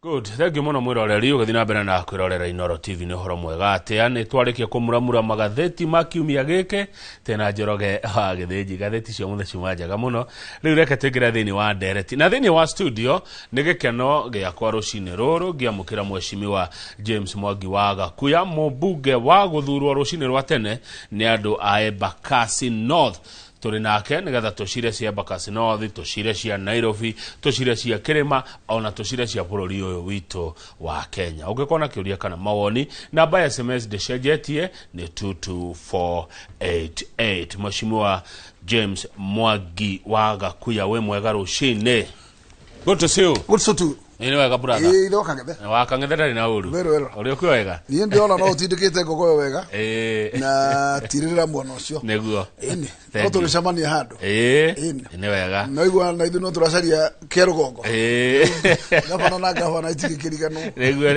Good. Thank you muno mwiroreri ugathina mbere na kwirorera Inooro TV ni horo mwega atia ni twarikia kumuramura magatheti makiumia gike tena Njoroge ha githinji gatheti cio muthe ciuma njega muno riu reke twingira thini wa ndereti na thini wa studio ni gikeno giakwa rucini ruru ngiamukira mweshimiwa James Mwangi wa Gakuya mubunge wa guthurwo rucini rwa tene ni andu a Embakasi North turi nake nigetha tucire cia Embakasi North tucire cia Nairobi tucire cia Kirima ona tucire cia bururi uyu witu wa Kenya ungikona kiuria kana mawoni namba ya SMS deshejetie ni 22488 Mheshimiwa James Mwangi wa Gakuya we mwega rucini. Good to see you. Good to see you. Ni wega brother. Ndo kangethe. Wa kangethe ndari na uru. Wero. Uri ku wega. Ni ndiona no utindikite gogo wega. Na tirira mwana ucio. Neguo. Ini. No tulicemania handu. Ni wega. No igwa na ithu no turacaria kerugongo. Gavana na gavana itikikirigano. Neguo.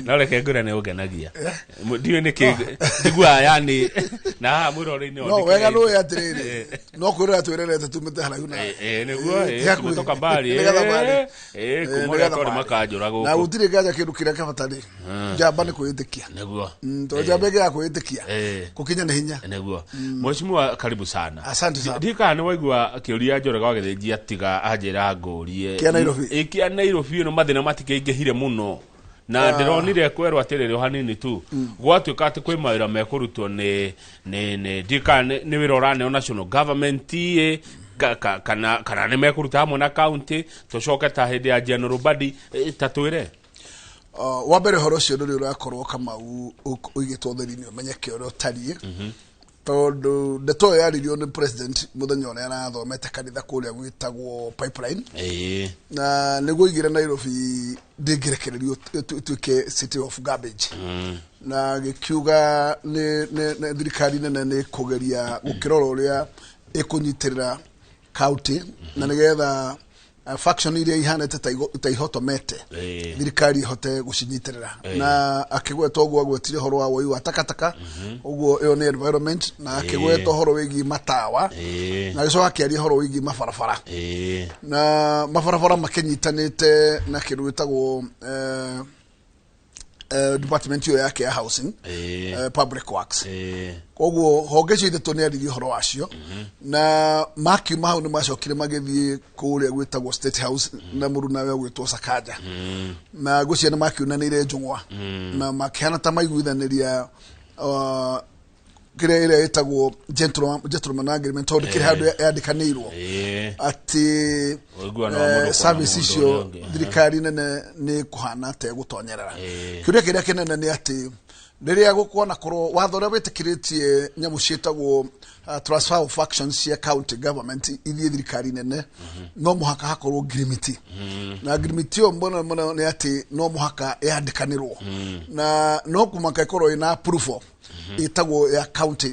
No reke ngura ne ugenagia. Ndiwe ni ndigwa yani na mwirori-ini no wega no yatiriri. No kwirira twirerete tumite haraihu na. Neguo. Kutoka mbali. Kumora tori makajura guku. Na utire gaja kindu kiria kabatari. Jamba ni kwitikia. Neguo. To jambe ya kwitikia. Kukinya ni hinya. Neguo. Mheshimiwa karibu sana. Asante sana. Ndika ni waigua kiuria Njoroge wa githinji atiga ajira ngurie. Kia Nairobi. Kia Nairobi no mathina matikeingehire muno. Na ndironire kwerwa atiriri hanini tu gwatuika ati kwi mawira mekurutwo ni ndika ni wirorane national government kana ni mekuruta hamwe na county tucoke ta hindi ya general body tatwire wa mbere horo cio nduri urakorwo kama uigitwo theri-ini umenyeke uria utarie tondu ndeto yaririo ni president muthenya ona arathomete kanitha kuria gwitagwo pipeline na niguo igire Nairobi ndingirekererio tuike city of garbage na gikiuga ni thirikari nene ni kugeria gukirora uria ikunyitirira county na nigetha faction iria ihanete ta ihotomete thirikari hote gucinyitirira na akigweta ogwo agwetire horo wa woi wa takataka ogwo yo ni environment na akigweta horo wigi matawa na gico akiaria horo wigi mabarabara na mabarabara makenyitanite na kindu gitagwo department yo yake ya housing public works kogwo honge cio itatu ni aririo horo wacio na makiuma hau ni macokire magithie kuria gwitagwo State House na muruna we gwitwo Sakaja na gucia ni makiunanire njungwa na makiana ta maiguithaniria kire ile itagwo gentleman agreement tondu kire handu yandikanirwo ati service icio thirikari nene ni kuhana te gutonyerera kiuria kiria kinene ni ati riria gukuona korwo watho ria witikiritie nyamu cietagwo transfer of functions cia county government ithie thirikari nene no muhaka hakorwo agreement na agreement yo mbona ni ati no muhaka yandikanirwo na no kumaka ikorwo ina approval itagwo ya county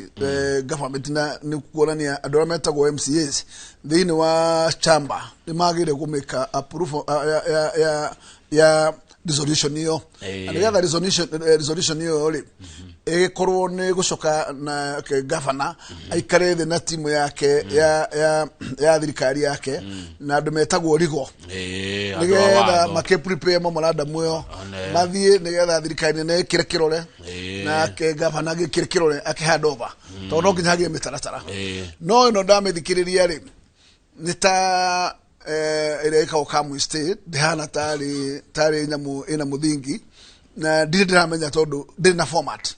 government na ni kuonania andu metagwo MCAs thini wa chamber ni magire kumeka approval ya resolution yo and the resolution yo ri korwo ni gucoka na governor aikare the na timu yake ya thirikari yake na andu metagwo rigo nigetha make prepare memorandum muyo mathie nigetha thirikari ne kire kirore na ke governor gikire kirore ake hand over tondu nginya hage mitaratara no ino ndamithikiriria ri nita ile ka okamu state dehana tari nyamu ina muthingi na ndiramenya tondu ndiri na format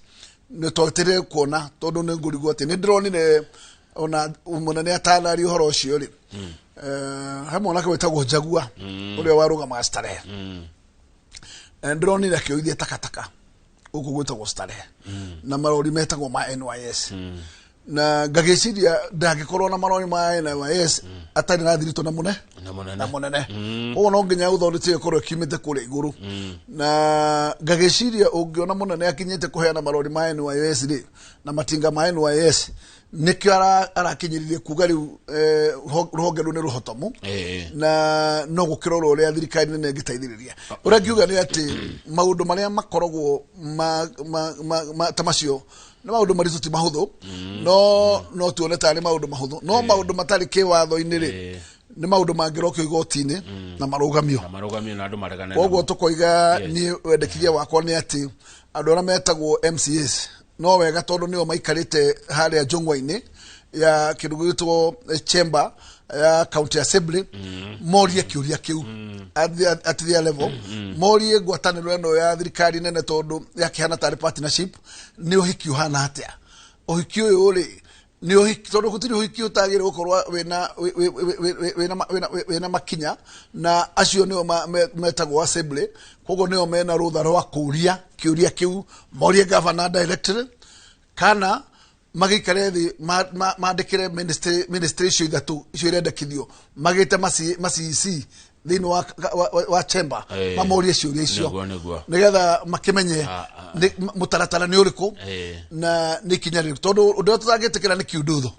ni totire kuona tondu ni ngurigwo ati ni ndironire ona umunene atanari horo cio ri hamwe na kwetagwo Jagua uria waruga master ndironire kioithie takataka uku gwetagwo starehe na marori metagwo ma NYS na ngagiciria ndagikorwo na marori ma NYS atari na thirito na munene o no nginya uthondete korwo kimite kure iguru na ngagiciria ungiona munene akinyite kuheana marori ma NYS ri na matinga ma NYS nikio arakinyiririe kuga riu ruhonge ru ni ruhotomu na no gukirora uria thirikari nene ngitaithiriria uria ngiuga ni ati maundu maria makoragwo tamacio na maundu maritu ti mahuthu no tuone tari maundu mahuthu no maundu matari kiwatho-ini ri nĩ maũndũ mangĩrokio igoti-inĩ na marugamio na andũ maregane koguo tukoiga ni wendekithia wakwa nĩ atĩ andũ arĩa metagwo MCAs no wega tondũ nĩo maikarĩte harĩa njũng'wa-inĩ ya kĩndũ gĩtwo chamber ya county assembly morie kĩũria kĩu at their level morie ngwatanĩro ĩno ya thirikari nene tondũ yakĩhana tarĩ partnership nĩ ũhiki ũhana atĩa ũhiki ũyũ rĩ nĩ ũhiki tondũ gũtirĩ ũhiki ũtagĩrĩire gũkorwo wĩna makinya na acio nĩo metagwo assembly koguo nĩo mena rũtha rwa kũria kĩũria kĩu morie governor directly kana magĩikare thĩ mandĩkĩre ministry icio ithatũ icio irendekithio magĩte macici thĩinĩ wa chamber mamorie ciũria icio nĩgetha makĩmenye mũtaratara nĩ ũrĩkũ na nĩ ikinya rĩrĩkũ tondũ ũndũ ũrĩa tũtangĩtĩkĩra nĩ kiundutho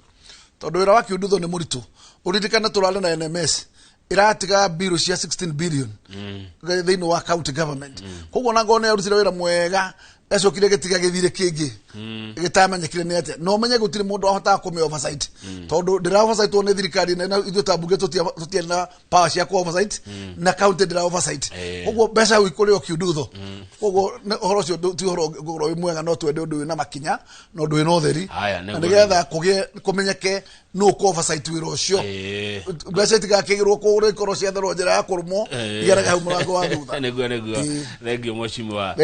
tondũ wĩra wa kiundutho nĩ mũritũ ũririkane tũrarĩ na NMS iratiga bill cia 16 billion thĩinĩ wa county government koguo na ngone yarutire wĩra mwega ecokire gĩtiga gĩthire kĩngĩ gĩtamenyekire nĩ atĩa no menye gũtirĩ mũndũ ahotaga kũme oversight tondũ ndĩra oversight nĩ thirikari na ithuĩ ta mbunge tũtiarĩ na power cia ku oversight na county ndĩra oversight koguo mbeca wĩkũrĩo kiundutho koguo ũhoro ũcio ti ũhoro ũgũkorwo wĩ mwega no twende ũndũ wĩna makinya na ũndũ wĩna ũtheri na nĩgetha kũmenyeke no ku oversight wĩra ũcio mbeca itigakĩgĩrwo kũrĩa ikorwo ciatherwo njĩra ya kũrũmwo igeraga hau mũrango wa thutha nĩguo thengiũ mheshimiwa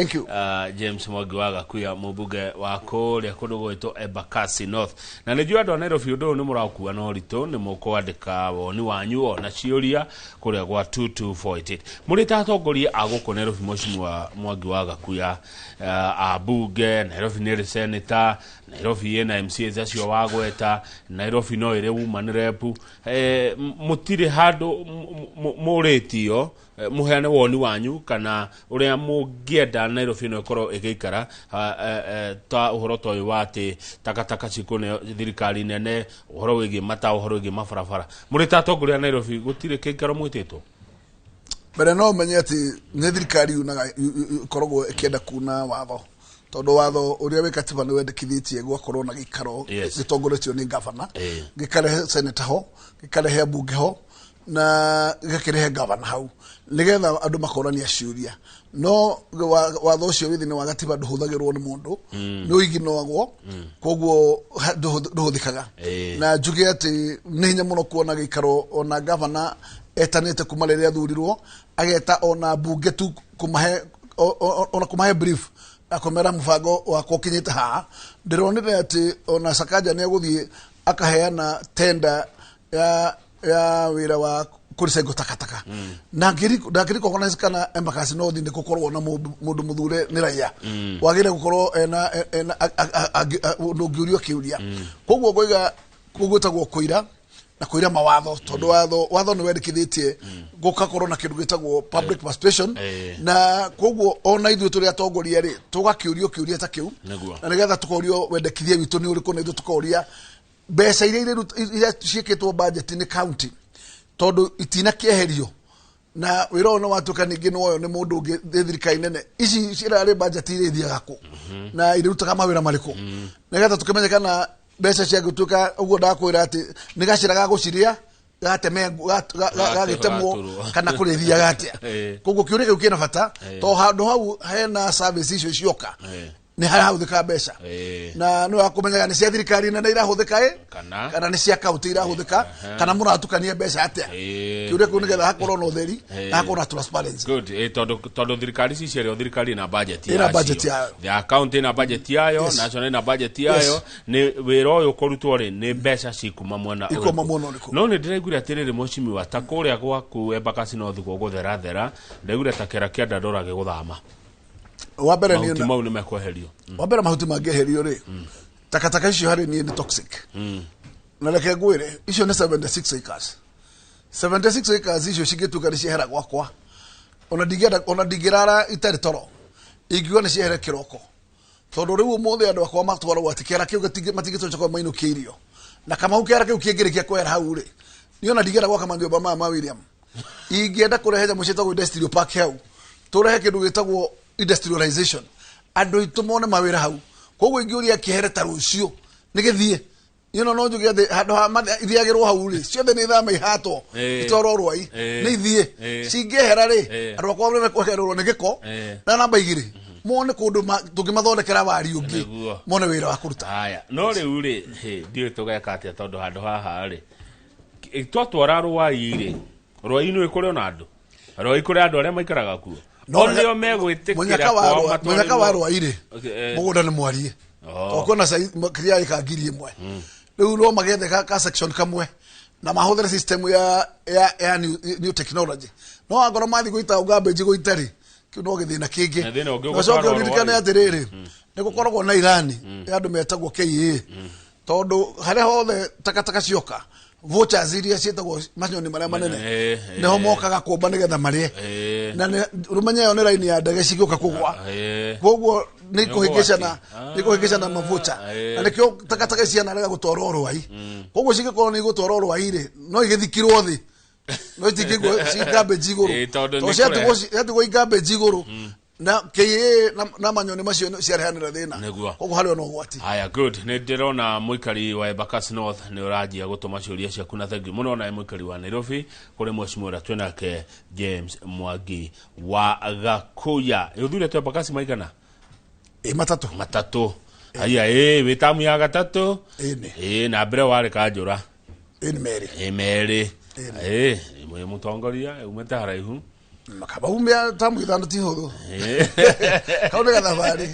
James Mwangi wa Gakuya mũmbunge wa kũrĩa kũndũ gwĩtwo Embakasi North na nĩjua andũ a Nairobi ũndũ nĩ mũrakua na ũritũ nĩ mũkwandĩka woni wanyu ona ciũria kũrĩa gwa 2248 mũrĩ ta atongoria a gũkũ Nairobi mheshimiwa Mwangi wa Gakuya abunge Nairobi nĩ senator Nairobi ena MCAs acio wagweta Nairobi no ĩrĩ woman rep mũtirĩ handũ mũrĩtio muheane woni wanyu kana uria mũngĩenda Nairobi no ĩkorwo ĩgĩikara ta ũhoro ta ũyũ wa atĩ takataka cikone thirikari nene ũhoro wĩgiĩ mata ũhoro wĩgiĩ mabarabara mũrĩ ta atongoria Nairobi gũtirĩ kĩikaro mwĩtĩtwo mbere no menye atĩ nĩ thirikari ikoragwo ĩkĩenda kuna watho tondũ watho ũrĩa wĩ katiba nĩ wendekithĩtie gwakorwo na gĩikaro gĩtongoretio nĩ governor gĩkarehe senator ho gĩkarehe mbunge ho na gĩkarehe governor hau nĩgetha andũ makorania ciũria no watho ũcio wĩ thĩinĩ wa gatiba ndũhũthagĩrwo nĩ mũndũ nĩ ũiginagwo koguo ndũhũthĩkaga na njuge atĩ nĩ hinya mũno kuona gĩikaro ona governor etanĩte kuma rĩrĩa athurirwo ageta ona mbunge tu kumahe brief akomera mũbango wakwa ũkinyĩte haha ndĩronire atĩ ona Sakaja nĩ egũthiĩ akaheana tender ya wĩra wa kũricengo takataka na ngĩriko organize kana Embakasi North nĩ gũkorwo na mũndũ mũthure nĩ raia wagĩrĩire gũkorwo ena ndũngĩũrio kĩũria koguo ngoiga gũgwĩtagwo kũira na kũira mawatho tondũ watho nĩ wendekithĩtie gũkakorwo na kĩndũ gĩtagwo public participation na koguo ona ithuĩ tũrĩ atongoria rĩ tũgakĩũrio kĩũria ta kĩu na nĩgetha tũkorio wendekithia witũ nĩ ũrĩkũ na ithuĩ tũkoria mbeca iria ciĩkĩtwo budget nĩ county tondũ itinakĩeherio na wĩra ũyũ nĩ watuĩka ningĩ nĩ woyo nĩ mũndũ ũngĩ thirikari nene ici cirarĩ budget iria ithiaga kũ na irutaga mawĩra marĩkũ nĩgetha tũkĩmenyekana mbeca ciagĩtuĩka ũguo ndakwĩra atĩ nĩ gacĩra ga gũciria gagĩtemwo kana kũrĩthiaga atĩa koguo kĩũria kĩu kĩna bata tondũ handũ hau hena service icio cioka nĩ harahũthĩka mbeca na nĩ wakũmenyaga nĩ cia thirikari nene irahũthĩka kana nĩ cia kaunti irahũthĩka kana mũratukania mbeca atĩa kĩũria kĩu nĩgetha hakorwo na ũtheri na hakorwo na transparency tondũ thirikari ici ciarĩ thirikari na budget yacio ya county na budget yayo national na budget yayo nĩ wĩra ũyũ kũrutwo rĩ nĩ mbeca cikuma mwena ũrĩkũ no nĩ ndĩraiguire atĩrĩrĩ mheshimiwa ta kũrĩa gwaku Embakasi North gũgũtherathera ndaiguire ta kĩara kĩa Dandora gĩgũthama wambere ni mahuti mau nĩ mekweherio wambere mahuti mangĩeherio rĩ takataka icio harĩ niĩ nĩ toxic na reke ngwĩre icio nĩ 76 acres 76 acres icio cingĩtuĩka nĩ ciehera gwakwa ona ndingĩrara itarĩ toro ingiuga nĩ ciehere kĩroko tondũ rĩu ũmũthĩ andũ akwa matwaragwo atĩ kĩara kĩu matingĩtũĩka kwa mainũkia irio na kama kĩara kĩu kĩngĩrĩkia kwehera hau rĩ niĩ ona ndingĩenda gwaka manyũmba maya ma William ingĩenda kũrehe nyamũ ciĩtagwo industrial park hau tũrehe kĩndũ gĩtagwo industrialization andũ itũ mone mawĩra hau koguo ingĩũria kĩhere ta rũcio nĩ gĩthiĩ no njuge ati handu ha ithiagirwo hau ri ciothe ni thama ihato itoro rwai ni ithie cingehera ri andu akwa ni kwehererwo ni giko na namba igiri mone kundu tungimathondekera wari ungi mone wira wa kuruta haya no riu ri ndio tugeka atia tondu handu haha ri twatwara rwai ri rwai ni kuri ona andu rwai kuri andu aria maikaraga kuo no nio megwitikira kwa munyaka wa rwai ri mugunda ni mwarie okona sai kriya ikangiri imwe riu no magethe ka section kamwe na mahũthĩre system ya new technology no angoro mathi goita ugambeji goitari kiu no githina kingi gacoke uririkane atiriri ni gukoragwo na Irani andu metagwo KA tondu haria hothe takataka cioka vouchers iria cietagwo manyoni maria manene neho mokaga kumba nigetha marie na rumenya yo ni line ya ndege cigioka kugwa koguo ni kuhingicana mavoucher na nikio takataka ciana rega gutwara rwai koguo cigikorwo ni gutwara rwai ri no igithikirwo thi no itikigwo cigambe jiguru to ciatigwo igambe jiguru na KA na manyoni macio ciarehanira thina koguo hari ono gwati haya good ni ndirona muikari wa Embakasi North ni urajia gutuma ciuria ciaku na thangi muno na muikari wa Nairobi kuri mweshimura twenake James Mwangi wa Gakuya yuthure tu Embakasi maigana matatu haya witamu ya gatatu na mbere wari kanjura Meri mwe mutongoria umete haraihu makabaumbia tamu ithandu ti huthu kaundu gathabari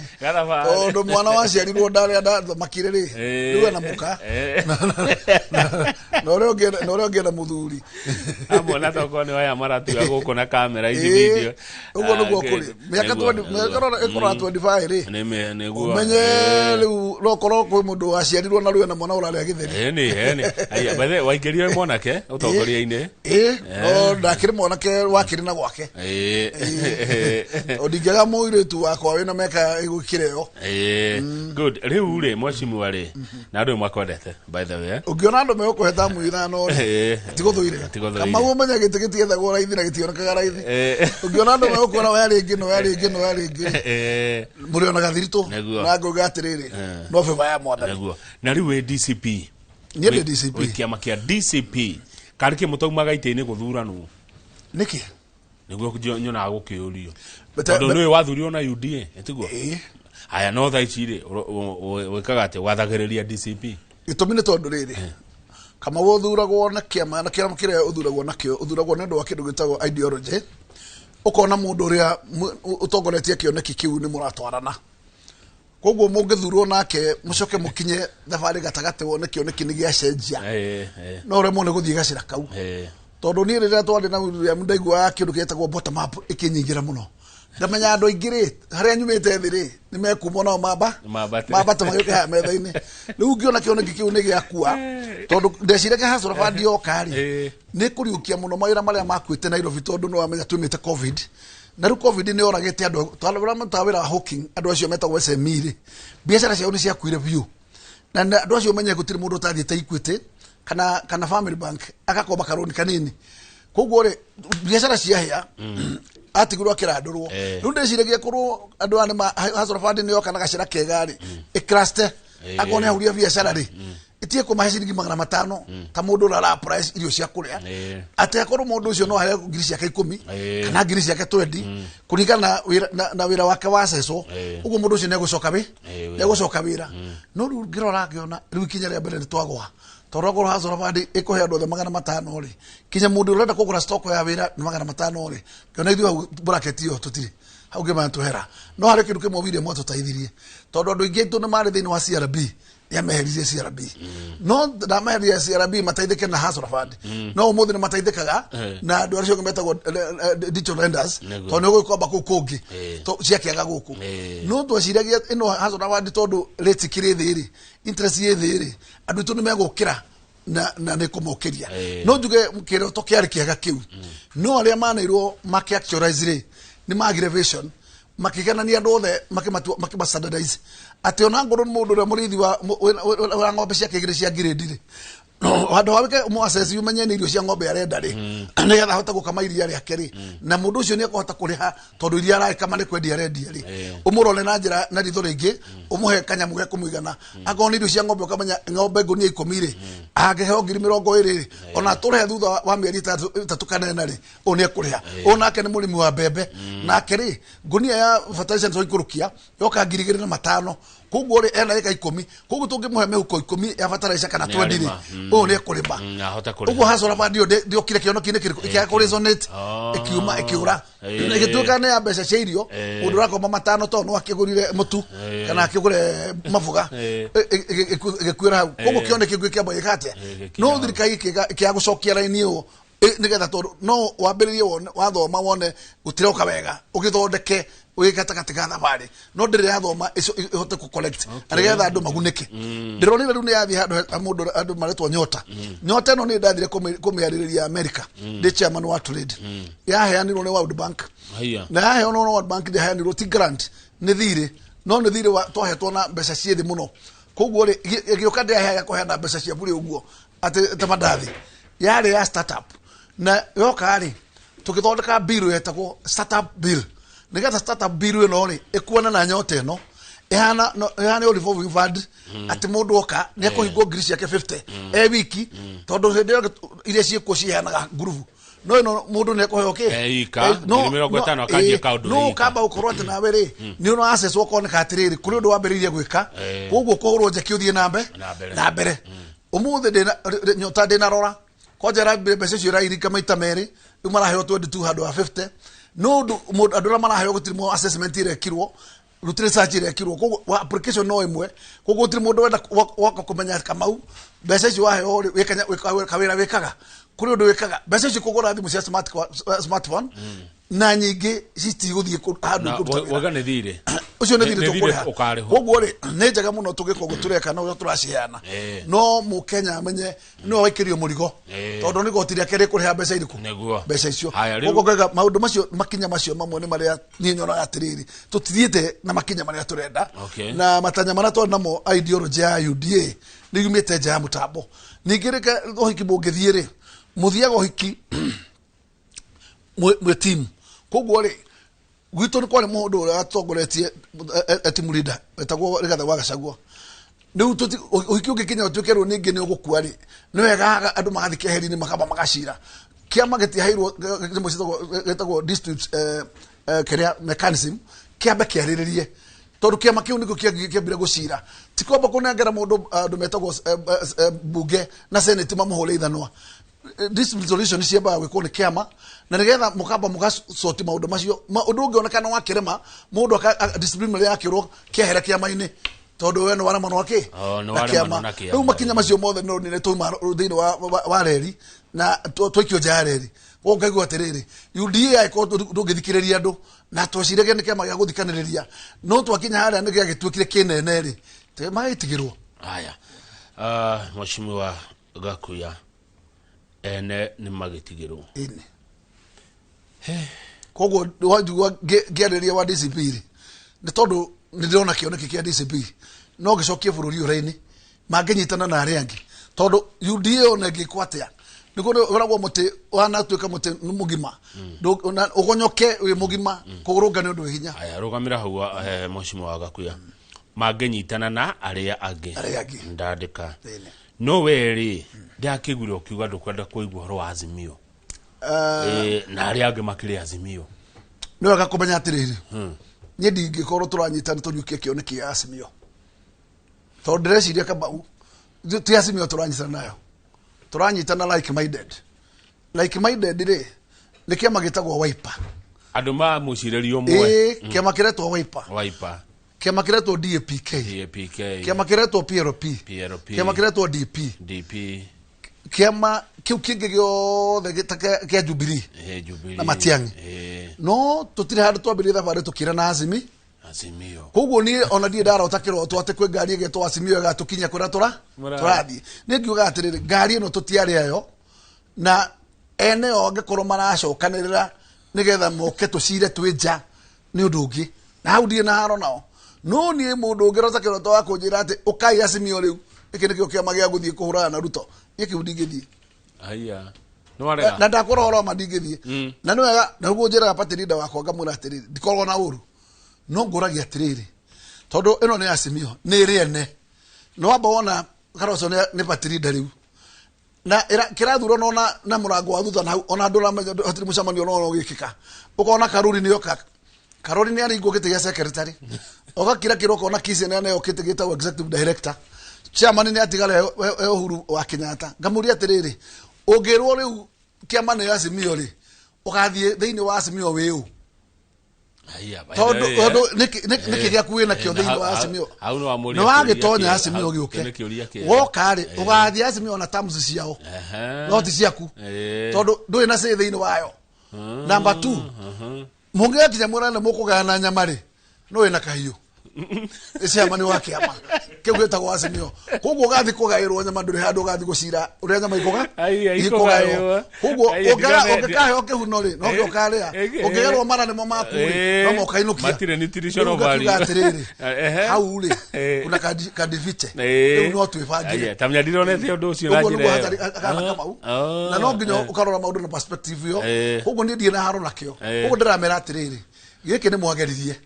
tondu mwana wa ciarirwo ndari makire ri riu na muka no rio na muthuri amona toko ni waya maratu guku na kamera ici video ugo nugo kuri miaka 25 ri umenye riu rokoro kwi mundu wa ciarirwo na riu na mwana urari agitheri ni aya bathe waingirio mwanake utongoria-ini o ndakiri mwanake wakiri na gwake odigera muiretu wakwa wina meka igukireo good riu ri mweshimu wari na andu mwakodete by the way ungiona andu mekuheta muithano tiguthuire kama umenya gitigiti ethagwo raithi na gitionekaga raithi ungiona andu mekuona wari ngi muri ona gathirito na ngoga atiriri no feva ya mwathani na riu we DCP ni DCP kiama kia DCP karike mutaumaga ite-ini guthuranwo niki niguo nyona gukiurio tondu niwe wathurio na UDA etiguo aya no thaici ri wikaga ati wathagiriria DCP itumi ni tondu riri kama wothuragwo na kiama kire uthuragwo nakio uthuragwo nendo wa kindu gitagwo ideology ukona mundu uria utongoretie kioneki kiu ni muratwarana koguo mungithurwo nake mucoke mukinye thabari gatagate wone kioneki ni gia cenjia no remo ne guthie gacira kau tondu ni rira twari na ndaigua kindu getagwo bottom up ikinyingira muno ndamenya andu aingiri haria nyumite thiri ni mekuma no mamba tamayoke ha metha-ini riu ngiona kioneki kiu ni giakua tondu ndecire ke hasura bandi okari ni kuriukia muno mawira maria makwite Nairobi tondu no amenya tumite covid na ru covid ni oragite andu twalabura mutawira hawking andu acio metagwo SME ri biashara ciao ni ciakuire biu na andu acio menye gutiri mundu tathiete Equity kana Family Bank akakomba karoni kanini koguo ri biashara ciahia atigurwa kirandurwo riu ndeciragia kurwo andu ane hasura fund ni yoka na gacira kegari ikraste akone ahuria biashara ri itie ko mahiringi 500 ta mundu rara price irio cia kuria ate akorwo mundu ucio no hare ngiri ciake 10 kana ngiri ciake 20 kuringana na wira wake wa seso ugo mundu ucio ne gucoka wira no riu ngirora ngiona riu kinya ria mbere ni twagwa torogoro hasura fund ikuhe andu 500 ri kinya mundu urenda kugura stock ya wira 500 ri kiona ithu bracket yo tutiri hau ngema tuhera no hare kindu kimwe video moto taithirie tondu andu ingi tu ni mari thini wa CRB ya meherizie CRB no da meherizie CRB mataithike na hasura fund no umuthi ni mataithikaga na andu acio metagwo digital lenders tondu ni gukomba ku kungi to ciakiaga guku no twaciragia ino hasura fund tondu rate kiri thiri interest ye thiri andu tu ni megukira na ne kumukiria no njuge kiro to kiari kiaga kiu no aria manairwo make actualize ri ni aggravation makigana ni andu othe makimastandardize ati ona ngoro mundu ria murithi wa ng'ombe cia kigire cia grade ri Wado wake muasesi umenye ni irio cia ng'ombe arenda ri nigetha hota gukama iria riake ri na mundu ucio ni akahota kuriha tondu iria arakama ni kwendia rendia ri umurone na njira na ritho ringi umuhe kanyamu ge kumuigana agoni irio cia ng'ombe ukamenya ng'ombe ngunia 10 ri angeheo 20 ri ona turehe thutha wa mieri 3 kanena ri oni ekuriha onake ni murimi wa mbembe nake ri ngunia ya fertilizer nzo ikurukia yoka 2,500 koguo ri ena eka 10 koguo tungimuhe mehuko 10 ya fertilizer kana 20 ri one kurima ugo hasora bandio dio kile kiono kine kiriko ikia ko resonate ikiuma ikiura igituka ne abesha ceirio mundu rako mama 5 tono akigurire mutu kana akigure mafuga igikwira koguo kione kigwe kia boye kate no thirikari kia gucokia raini o nigetha tondu no wambiririe wathoma wone gutiroka wega ugithondeke ugikatagati ga thabari no ndire yathoma ihote ku collect arigetha andu magunike ndironire riu ni yathi mundu andu maretwo nyota no ni ndathire kumiaririria America ndi chairman wa trade yaheanirwo ni World Bank na yaheanirwo ni World Bank ndi yaheanirwo ti grant ni thire no ni thire twahetwo na mbeca ciethi muno koguo ri gioka ndi yaheaga kuheana mbeca cia bure uguo ati tamandathi yari ya startup na yoka ri tukithondeka bill yetagwo startup bill nigetha startup bill ino ri ikuona na nyota ino ihana revolving fund ati mundu oka ni akuhingwo ngiri ciake 50 wiki tondu hinde iria cieko cihanaga nguruvu no ino mundu ni akuheo ki no 50 akanjia kaundu no kamba ukorwo ati nawe ri ni uno access wokone atiriri kuri undu wambiririe gwika koguo kuhurwo njeki uthie na mbere umuthi ndina nyota ndina rora kwajera mbeca cio rairika maita meri umaraheo 2250 no andura maraheo gutirimo assessment ire kirwo rutire search ire kirwo koguo application no imwe koguo gutiri mundu wenda waka kumenya kamau mbeca cio waheo wikanya kawira wikaga kuri undu wikaga mbeca cio kugura thimu cia smartphone na nyingi citiguthie handu waga ne thire ucio ne thire tukuriha koguo ri ne njega muno tugikogo tureka no turaciana no mukenya amenye no waikirio murigo tondu ni gotiri akere kuriha mbeca iriku mbeca icio koguo gaga maundu macio makinya macio mamwe ni maria ni nyona atiriri tutithiete na makinya maria turenda na matanya maria twana mo ideology ya UDA ni yumite nja ya mutambo ningirika ohiki bungithie ri muthiaga ohiki mwe team koguo ri gwito ni kwani mundu uria atongoretie team leader etagwo Rigathi wa Gachagua riu uhiki ugikinya utwekerwo ningi ni ugukua ri ni wega andu magathike heri-ini makamba magacira kiama getihairwo getagwo district keria mechanism kiambe kiariririe tondu kiama kiu niko kiambire gucira tikwamba kunengera mundu andu metagwo bunge na senate mamuhule ithanwa this resolution ciamba gwikwo ni kiama na nigetha mukamba mugasoti maundu macio undu ungeonekana wakirema mundu discipline yakirwo kiahera kiama-ini tondu we no wara mano aki na kiama riu makinya macio mothe no ni tuma thiini wa reri na twikio nja reri wongaigua atiriri UDA ko ndungithikiriria andu na twacirege ni kiama gia guthikaniriria no twakinya haria ni giagitwikire kinene ri te magaitigirwo haya mheshimiwa Gakuya ene ni magitigirwo ine koguo wajugwa ngiariria wa DCP ri ni tondu ni ndirona kioneki kia DCP no gicokie bururi uraini manginyitana na aria angi tondu UDA ona gikwatia niko uragwo muti wanatuika muti mugima ugonyoke wi mugima kugurunga ni undu hinya aya rugamira hau mheshimiwa Gakuya manginyitana na aria angi ndandika no weri ndakigwire ukiuga ndukwenda kuigua horo wa Azimio na aria angi makiri Azimio no agakumenya atiriri nye ndingikorwo turanyitana tunyukie kioneki ya Azimio tondu ndireciria Kamau ti Azimio turanyitana nayo turanyitana like minded ri ni kiama gitagwo Wiper andu ma mucirerio mwe kiama kiretwo Wiper kiama kiretwo DAPK kiama kiretwo PRP kiama kiretwo DP kiama kiu kingi giothe gitaka kia Jubilee na Matiang'i no tutire handu twambirie thabari tukira na Azimio koguo ni ona die ndara utakirwo twate kwe ngari egetwo Azimio egatukinya kwira turathi ni ngiuga atiriri ngari ino tutiari ayo na ene ongekorwo maracokanirira nigetha moke tucire twinja ni undu ungi na hau die na haro nao no ni mundu ungi rotakirwo twa kunjira ati ukai Azimio riu iki nikio kiama gia guthie kuhurana na Ruto kiu ndingithi aya no warega na ndakora oro ma ndingithi na no wega na guo njira party leader wakwa ngamura atiriri ndikorwo na uru no nguragia atiriri tondu ino ni Azimio ni riene no wamba wona Kalonzo ni party leader riu na kirathuro no na murango wa thutha na ona andu hatiri mucamanio no gikika ukona Karuri ni yoka Karuri ni aringo gite ya secretary ogakira kiroko na kisi ni ane okite gita executive director chairman ni atigala Uhuru wa Kenyatta ngamuria atiriri ungirwo riu kiama ni Azimio ri ugathie thiini wa Azimio wiu tondu niki gia kuina kio thiini wa Azimio no wagitonya Azimio giuke woka ri ugathie Azimio na terms ciao no ti ciaku tondu ndui na say thiini wayo number 2 mungekinya murana mukugana nyama ri no ina kahiu chairman wa kiama kigweta gwa Azimio koguo gathi kugairwo nyama nduri handu gathi gucira uria nyama ikoga ikogayo koguo ogaka okihuno ri no giokaria okigerwo mara nimo maku ri no mokainukia matire nutritional value hau ri kuna kadiviche no twibangire tamya ndironete undu ucio na njira na no nginya ukarora maundu na perspective yo koguo ni ndie na haro nakio koguo ndiramera atiriri giki ni mwageririe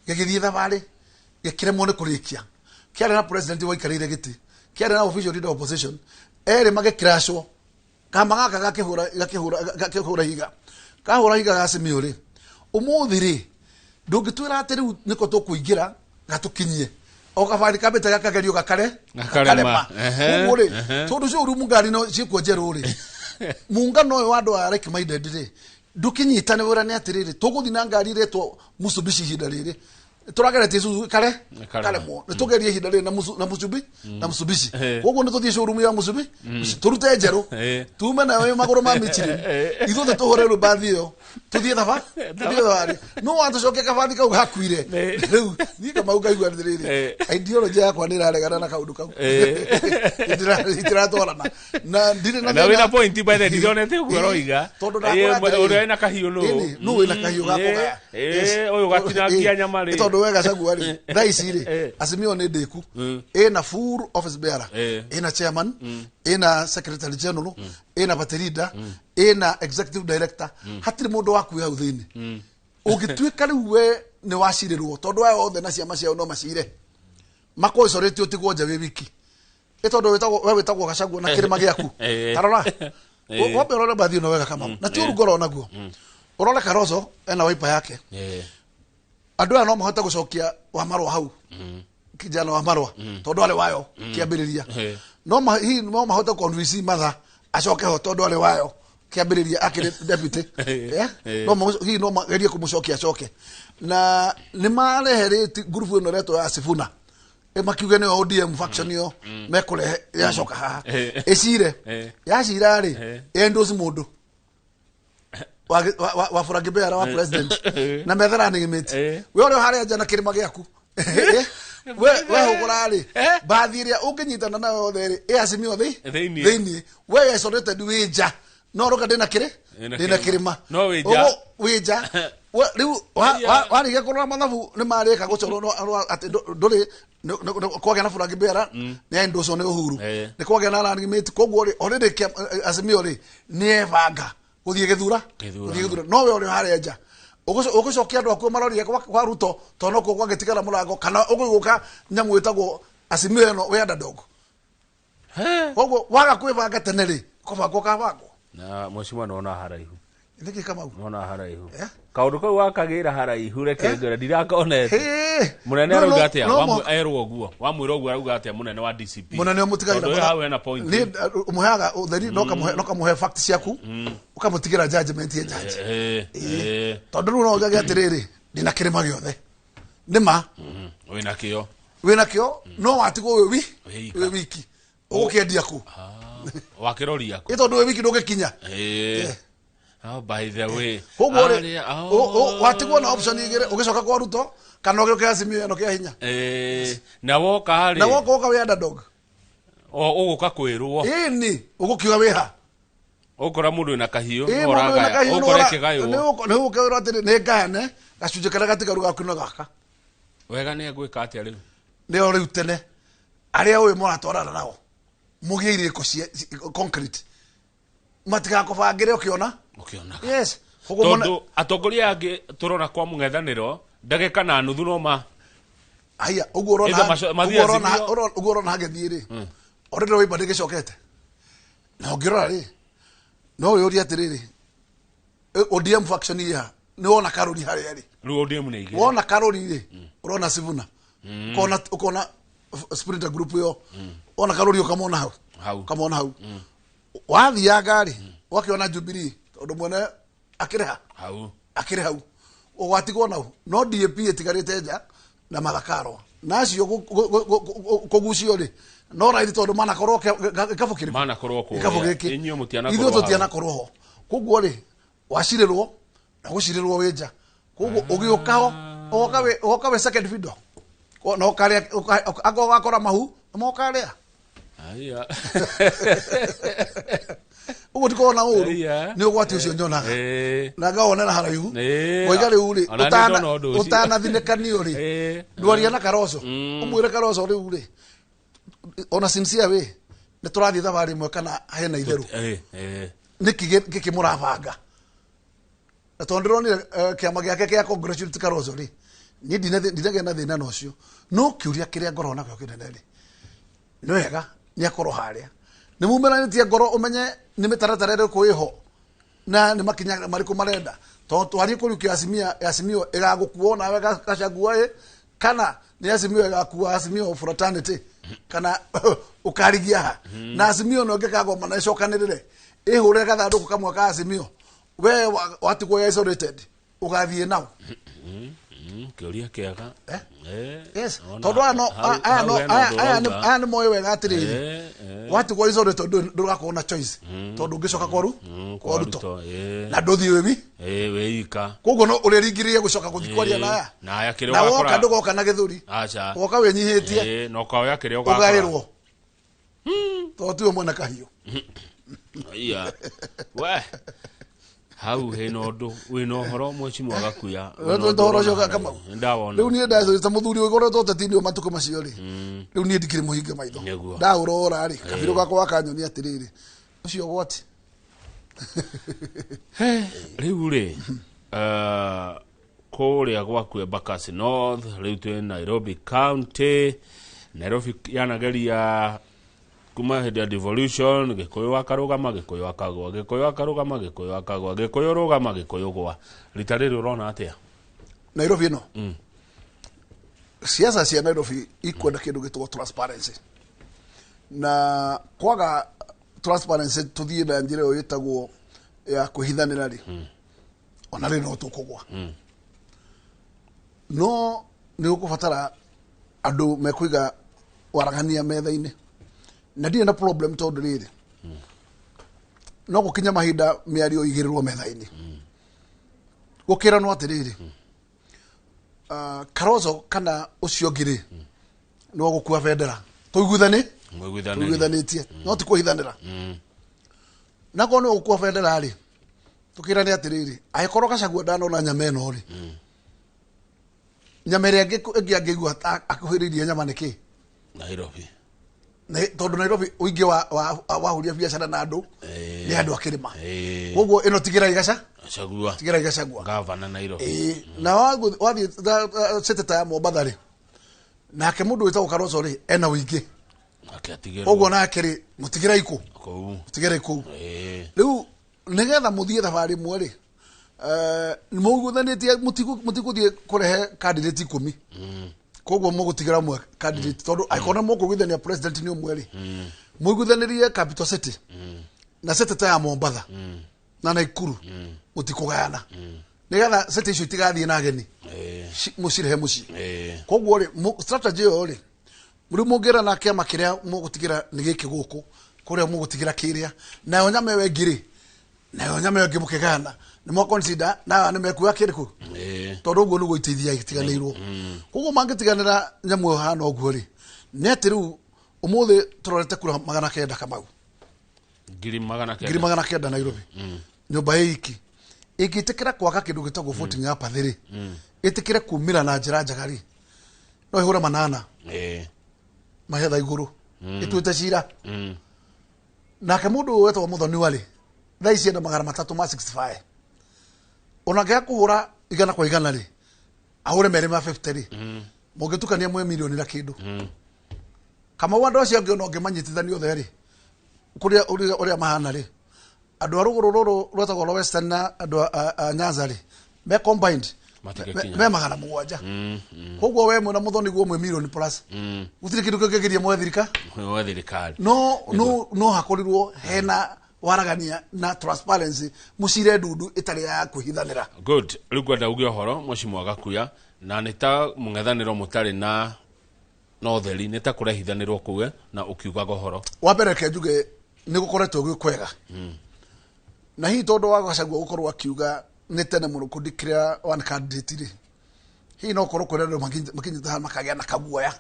gigithie thabari gikiremwo ni kurikia kiari na president wa ikarire giti kiari na official leader opposition ere magikirashwo kama gaka gakihura higa kahura higa ga Azimio ri umuthi ri ndungitwira atiri niko tukuingira gatukinyie okabari kabete gakagerio gakarema umuri tondu cio uru mungari no cikwo njeru ri mungano wa andu a like minded ri ndukinyitane wira ni atiriri tuguthi na ngari retwo Mitsubishi hinda riri turagerete Isuzu kare mo nitugerie hinda riri na Mitsubishi koguo nituthie showroom ya Mitsubishi turute njeru tume na we maguru ma michiri ithu tuhore rubathi yo tuthie thabari no wantu coke kabathi kau hakuire riu ni kama ukaigua riri ideology yakwa ni raregana na kaundu kau itiratwarana na ndire na we na point by the ndionete uguo roiga uri na kahiu no wi na kahiu gakoga uyu gatinangia nyama ri tondu wega cagua ri thaisi ri Azimio ni ndiku ina full office bearer ina chairman ina secretary general ina party leader ina executive director hatiri mundu waku hau thiini ugituika riu we ni wacirirwo tondu ayo othe na ciama ciao no macire makoicoretio tigwo nja wi wiki tondu wetagwo Gachagua na kirima giaku tarora wambe urore bathi no wega kama na ti urugoro naguo urore Kalonzo ena wipa yake andu aya no mahota gucokia wa marwa hau kijana wa marwa tondu ale wayo kiambiriria no mahota convince matha acoke ho tondu ale wayo kiambiriria akire deputy no magerie kumucokia acoke na ni mareherete group ino reto ya Sifuna makiuge ni ODM faction yo mekurehe yacoka haha icire yacira ri endosi mundu wa Frank Beara wa president na methera ni gimiti we uri haria jana kirima giaku we hugura ri bathiria unginyitana na yothe ri Azimio thiini we yecorete ndiwija no roka ndina kirima no wija riu wariga kurora mathabu ni marika gucorwo ati nduri kwagena Frank Beara ni endoso ni Uhuru ni kwagena running mate koguo ri already Azimio ri ni evanga guthie githura no we uri haria nja ugucokia andu aku maroria kwa Ruto tono ko gwagetigara murango kana uguguka nyamu wetagwo Azimio eno we underdog koguo waga kwivanga tene ri kobango kabango na mheshimiwa naona haraihu ndiki kama naona haraihu kaundu kau wakagira haraihu reke ngora ndirakonete munene arauga atia erwo guo wamwira guo arauga atia munene wa DCP munene mutigagira ndo hawe na point ni umuhaga utheri no kamuhe facts ciaku ukamutigira judgment ya judge tondu no ugaga atiriri ndina kirima giothe nima wina kio no watigwo we wiki ukiendia ku wakiroria ku tondu we wiki ndugikinya by the way watigwo na option igire ugicoka kwa Ruto kana ugiuke Azimio eno kia hinya na woka hari na woka we underdog uguka kwirwo ni ugukiwa wiha ukora mundu na kahiu oraga ukora kigayo ni ukera atiri ni ngane gacunje kana gatigaru gakuno gaka wega ni ngwika atia riu ni ori utene aria we mora twarana nao mugie iriko concrete matika kobangire ukiona yes tondu atongoria angi turona kwa mung'ethaniro ndagika na nuthu no ma aya ugorona hagethiri orero we badike cokete na ongirora ri no yori atiriri ODM faction ya ni wona karori hari ari ODM ni ige wona karori ri urona Sivuna ukona Sprinter group yo ona karori ukamona hau kamona hau wathi ya gari wakiona Jubilee tondu mwene akireha hau ugatigwo nau no DAP etigarite nja na mathakaro nacio kugucio ri no raithi tondu mana korwo kabukiri mana korwo ko inyo mutiana korwo ithu tutiana korwo ho kuguo ri wacirirwo na gucirirwo winja kuguo ugiukao okawe second video no okaria akora mahu mo karia aya ugo tikona uru ni ugwati ucio nyona na gaonera haraihu ngoigari uri utana thinekanio ri ndwaria na Karoso umwire Karoso ri uri ona sincere we ni turathi thabari mwe kana hena itheru niki murabanga na tondironire kiama giake kia congratulate Karoso ri ni ndinage na thina nocio no kiuria kiria ngoro nakyo kinene ri no wega ni akoro haria ni mumeranitie ngoro umenye ni mitaratara ire kuiho na ni makinya mariku marenda to twari kurukia Azimio igagukuo nawe gacagua kana ni Azimio igakuwa Azimio fraternity kana ukarigia na Azimio no ngekagoma na icokanirire ihure gathanduku kamwe ka Azimio we watigwo isolated ugathie nao kiuria kiaga yes tondu aya ni moyo wega atiriri watigwo isolated ndugakona choice tondu ngicoka kwaru kwaruto na nduthi wewi weika koguo no uriringirie gucoka guthikwaria na aya kire wakora na woka ndugoka na githuri acha woka wenyihitie no kwa ya kire ugakora ugairwo to tuwe mwana kahio iya we hau he nondu wino horo mwecimu agakuya ndoro joka kama ndawona riu nie ndazo ta muthuri ugoretwo tatini matuko macio ri riu nie ndikire muhinga maitho ndaurora ri kabiro gakwa akanyoni atiriri ucio gwati riu ri kuria gwaku Embakasi North riu twi Nairobi County Nairobi yanageria kuma hedi ya devolution Gikuyu akarugama Gikuyu akagwa Gikuyu akarugama Gikuyu akagwa Gikuyu rugama Gikuyu gwa rita riri urona atia Nairobi no siasa cia Nairobi ikwenda kindu gitwo transparency na kwaga transparency tuthie na njira yo yitagwo ya kuhithanira ri ona ri no tukugwa no ni ukubatara andu mekuiga waragania metha-ini na ndiye na problem tondu riri no gukinya mahinda miario igirirwo metha-ini gukira no atiriri Karoso kana ucio ngiri no gukua vendera tuiguithanitie no ti kuhithanira na ko no gukua vendera ri tukira ni atiriri aikorwo Gachagua ndanona nyama eno ri nyama ria ngigua akuhiririe nyama niki Nairobi tondu Nairobi uingi wahuria biacara na andu ni andu akirima koguo ino tigira Gachagua gavana Nairobi na wathi seteta ya Mombasa ri nake mundu witagwo Karoso ri ena uingi koguo nake mutigira iku riu nigetha muthie thabari mwe ri muguthanitie mutiguthie kurehe candidate 10 koguo mugutigira mwe candidate tondu aikona mukugwithania president ni umweri mugwithanirie capital city na seteta ya Mombasa na Nakuru mutikugayana nigetha city icio itigathie na ageni mucirehe muci koguo ri strategy yo ri muri mugira na kiama kiria mugutigira ni giki guku kuria mugutigira kiria nayo nyama we ngiri nayo nyama we ngimukigana ni mo consider na ni mekuya kiriku tondu guo nugo itithia itiganirwo koguo mangitiganira nyamu hana oguo ri netiru umuthi turorete kura 900 kamau ngiri 900 Nairobi nyumba hiki ikitikira kwaka kindu gitagwo voting hapa thiri itikire kumira na njira njagari no ihura manana mahetha iguru itwite cira nake mundu wetwa Muthoni wari thaa ici enda magana 365 onake kuhura igana kwa igana ri ahure mere ma 50 ri mugitukania mwe milioni na kindu kama wandu acio angi no ngimanyitithania othe ri kuria mahana ri andu aruguru ruru rwetagwo Western na andu a Nyanza ri me combined me magana 7 koguo we mwe na Muthoni guo mwe milioni plus gutire kindu kingigiria mwe thirikari no hakorirwo hena waragania na transparency musire ndudu itari ya kuhithanira. Good. Riu nda uge horo Mheshimiwa Wagakuya na nita mungethaniro mutari na theri nita kurehithanirwo kuwe na ukiuga gohoro wa mbere ke njuge ni gukoretwo gwikwega na hi tondu wa Gachagua gukorwo akiuga ni tene muno kudikira one candidate ri hi no korwo kure ndo makinyita makagia na kaguoya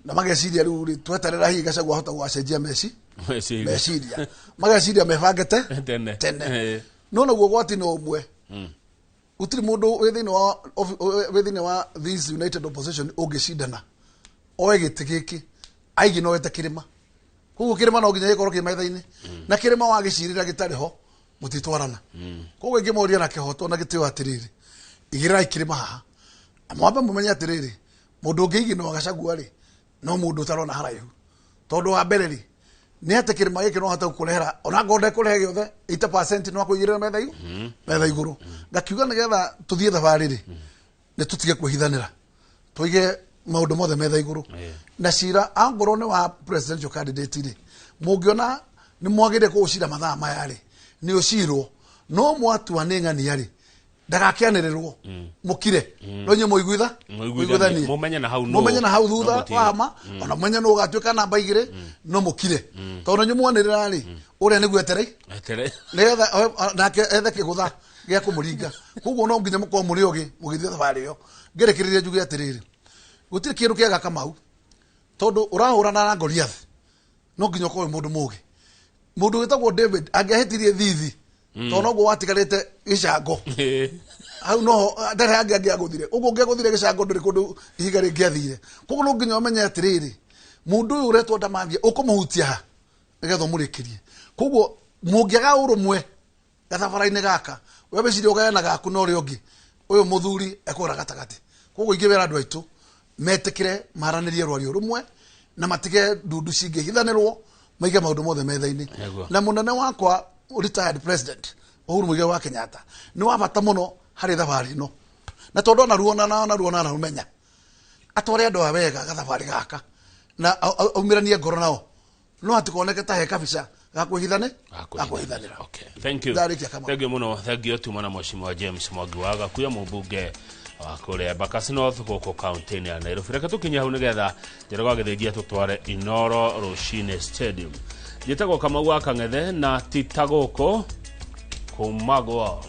na mageciria riu ri tweterera hi Gachagua hota gwacenjia meciria mageciria mebangete tene no naguo gwati no umwe utiri mundu withine wa this united opposition ugicindana oe gitigiki aigi no wete kirima kugu kirima no ginya ikorwo kimaithaini na kirima wa gicirira gitari ho mutitwarana kugu ngimoria na kihoto na gitio atiriri igira ikirima haha amwamba mumenya atiriri mundu ungiigi no Gachagua ri no mundu tarona haraihu tondu wa mbere ri ni ate kirima giki no hata kurehera ona ngonde kurehe giothe 80% no akuigirira metha iguru ngakiuga nigetha tuthie thabari ri ni tutige kuhithanira tuige maundu mothe metha iguru na cira angoro ni wa presidential candidate ri mungiona ni mwagire kuucira mathaa maya ri ni ucirwo no mwatua ni ng'ani ari ndagakianirirwo mukire no nye muiguithani mumenye na hau thutha wama ona mumenye no ugatuika namba igire no mukire tondu nye mwanirira ri uria niguo etere netha nake ethe kigutha gia kumuringa kuguo no nginya mukwa muri ogi mugithia thabari yo ngerekiriria njuge atiriri gutire kindu kiega Kamau tondu urahurana na Goliath no nginya ko mundu mugi mundu witagwo David angehetirie thithi tondu go watigarite gicango au no ndare angi aguthire ugo ngeguthire gicango nduri kundu ihiga ringiathire kuguo no nginya umenye atiriri mundu uyu uretwo ndamathie ukumuhutia ha nigetha murikirie kuguo mungiaga urumwe gathabara-ini gaka webe cirio gayana gaku no ri ongi uyu muthuri ekora gatagati kuguo ingibera andu aitu metikire maranirie rwario rumwe na matige ndundu cingihithanirwo maige maundu mothe metha-ini na munene wakwa retired president Uhuru Muigai wa Kenyatta ni wa bata muno hari thabari no na tondu na ruona na umenya atware andu awega gathabari gaka na aumiranie ngoro nao no atikoneke ta he kabisa gakuhithanira. Okay, thank you muno, thank you tumana Mheshimiwa James Mwangi wa Wagakuya mubunge wa kuria Embakasi North guku county ya Nairobi. Reke tukinya hau nigetha njoroga githengia tutware Inoro Rushine Stadium. Njitagwo Kamau wa Kang'ethe na titaguko kumagwa.